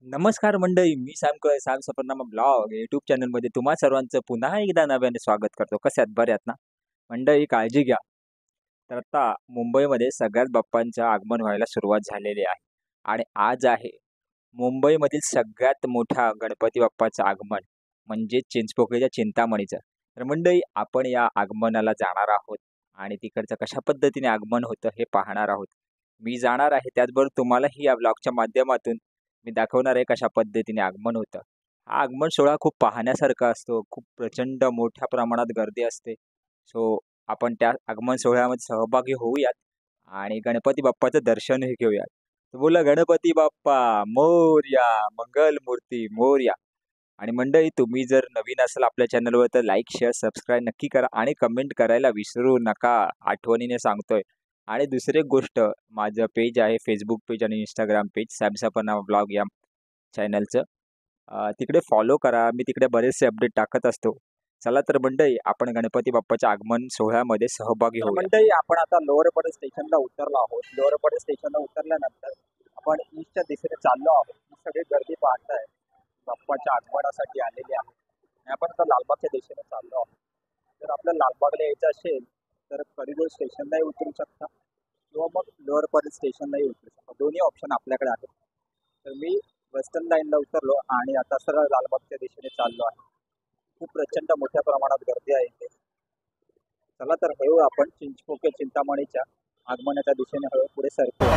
नमस्कार मंडळी, मी Sam Safarnama blog YouTube चॅनलमध्ये तुम्हा सर्वांचं पुन्हा एकदा नव्याने स्वागत करतो. कसे आहात? बरे आहात ना? मंडळी काळजी घ्या. तर आता मुंबईमध्ये सगळ्याच बाप्पांचं आगमन व्हायला सुरुवात झालेली आहे आणि आज आहे मुंबईमधील सगळ्यात मोठा गणपती बाप्पाचं आगमन म्हणजे चिंचपोकळीच्या चिंतामणीचं. तर मंडळी आपण या आगमनाला जाणार आहोत आणि तिकडचं कशा पद्धतीने आगमन होतं हे पाहणार आहोत. मी जाणार आहे त्याचबरोबर तुम्हालाही या ब्लॉगच्या माध्यमातून मी दाखवणार आहे कशा पद्धतीने आगमन होतं. हा आगमन सोहळा खूप पाहण्यासारखा असतो. खूप प्रचंड मोठ्या प्रमाणात गर्दी असते. सो आपण त्या आगमन सोहळ्यामध्ये सहभागी होऊयात आणि गणपती बाप्पाचं दर्शनही घेऊयात. तर बोला गणपती बाप्पा मोरया, मंगलमूर्ती मोरया. आणि मंडळी तुम्ही जर नवीन असाल आपल्या चॅनलवर तर लाईक, शेअर, सबस्क्राईब नक्की करा आणि कमेंट करायला विसरू नका. आठवणीने सांगतोय. आणि दुसरी एक गोष्ट माझं पेज आहे फेसबुक पेज आणि इंस्टाग्राम पेज सॅमसफरनामा ब्लॉग या चॅनलचं. तिकडे फॉलो करा. मी तिकडे बरेचसे अपडेट टाकत असतो. चला तर मंडळी आपण गणपती बाप्पाच्या आगमन सोहळ्यामध्ये सहभागी तर होऊया. मंडळी आपण आता लोअर पड स्टेशनला उतरलो आहोत. लोअर पड स्टेशनला उतरल्यानंतर आपण ईस्टच्या दिशेने चाललो आहोत. ही सगळी गर्दी पाहताय बाप्पाच्या आगमनासाठी आलेली आहे आणि आपण आता लालबागच्या दिशेने चाललो आहोत. जर आपल्याला लालबागला यायचं असेल तर करिडोर स्टेशनलाही उतरू शकता किंवा मग लोअर पड स्टेशनलाही उतरू शकता. दोन्ही ऑप्शन आपल्याकडे आहेत. तर मी वेस्टर्न लाईनला उतरलो आणि आता सरळ लालबागच्या दिशेने चाललो आहे. खूप प्रचंड मोठ्या प्रमाणात गर्दी आहे इथे. चला तर हळू आपण चिंचपोकळी चिंतामणीच्या आगमनाच्या दिशेने हळू पुढे सरतो.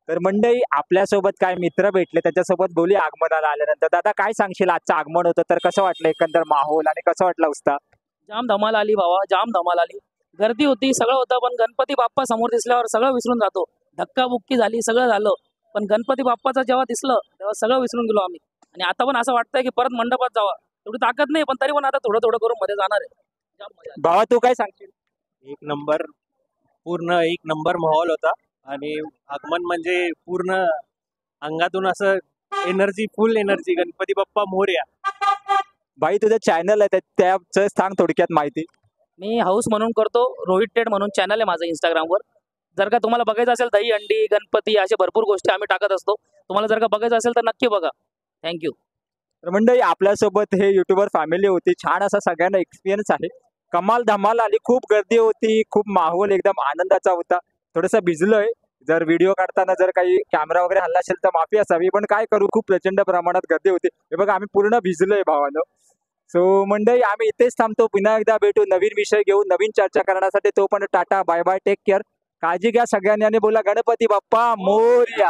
तर मंडळी आपल्यासोबत काय मित्र भेटले त्याच्यासोबत बोली आगमनाला आल्यानंतर. दादा काय सांगशील, आजचं आगमन होतं तर कसं वाटलं एकंदर माहोल आणि कसं वाटलं उत्साह? जाम धमाल आली भावा, जाम धमाल आली. गर्दी होती, सगळं होतं, पण गणपती बाप्पा समोर दिसल्यावर सगळं विसरून जातो. धक्काबुक्की झाली, सगळं झालं, पण गणपती बाप्पाचं जेव्हा दिसलं तेव्हा सगळं विसरून गेलो आम्ही. आणि आता पण असं वाटतंय की परत मंडपात जावा. तेवढी ताकद नाही, पण तरी पण आता थोडं थोडं करून मध्ये जाणार आहे. जाम मजा आली. भावा तू काय सांगशील? एक नंबर, पूर्ण एक नंबर माहोल होता. आणि आगमन म्हणजे पूर्ण अंगातून असं एनर्जी, फुल एनर्जी. गणपती बाप्पा मोरया. भाई तुझं चॅनल आहे त्याचं सांग थोडक्यात माहिती. मी हाऊस म्हणून करतो, रोहित टेड म्हणून चॅनल आहे माझं इंस्टाग्रामवर. जर का तुम्हाला बघायचं असेल दही अंडी गणपती अशा भरपूर गोष्टी आम्ही टाकत असतो. तुम्हाला जर का बघायचं असेल तर नक्की बघा. थँक्यू. तर मंडळी आपल्यासोबत हे युट्यूबर फॅमिली होती. छान असा सगळ्यांना एक्सपिरियन्स आहे. कमाल धमाल आली, खूप गर्दी होती, खूप माहोल एकदम आनंदाचा होता. थोडंसं भिजलोय, जर व्हिडिओ काढताना जर काही कॅमेरा वगैरे हल्ला असेल तर माफी असावी, पण काय करू, खूप प्रचंड प्रमाणात गर्दी होती. हे बघा आम्ही पूर्ण भिजलोय भावानं. सो मंडळी आम्ही इथेच थांबतो. पुन्हा एकदा भेटू नवीन विषय घेऊन, नवीन चर्चा करण्यासाठी. तो पण tata, bye bye, take care. काळजी घ्या सगळ्यांनी आणि बोला गणपती बाप्पा मोरया.